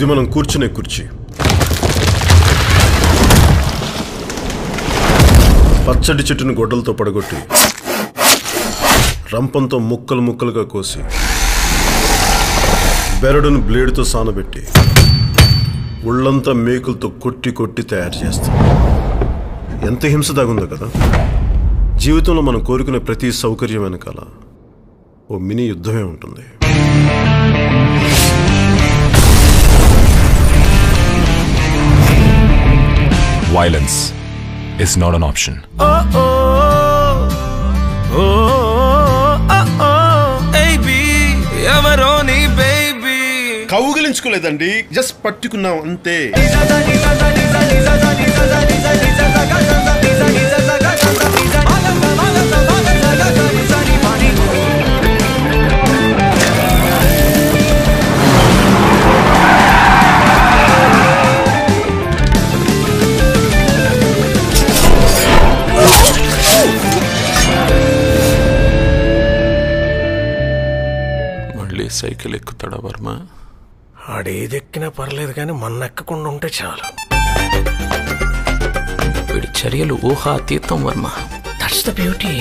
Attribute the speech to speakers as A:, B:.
A: ఇది మనం కూర్చునే కుర్చీ. పచ్చడి చెట్టును గొడ్డలతో పడగొట్టి రంపంతో ముక్కలు ముక్కలుగా కోసి బెరడును బ్లేడుతో సానబెట్టి ఒళ్ళంతా మేకులతో కొట్టి కొట్టి తయారు చేస్తాం. ఎంత హింస దాగుందో కదా. జీవితంలో మనం కోరుకునే ప్రతి సౌకర్యం వెనకాల ఓ మినీ యుద్ధమే ఉంటుంది.
B: Violence is not an option.
A: కౌగిలించుకోలేదండి, జస్ట్ పట్టుకున్నాం అంతే.
C: మళ్ళీ సైకిల్ ఎక్కుతాడా వర్మ?
D: ఆడేదెక్కినా పర్లేదు కానీ మన్నెక్కకుండా ఉంటే చాలు.
C: వీడి చర్యలు ఊహాతీతం వర్మ.
D: That's the beauty.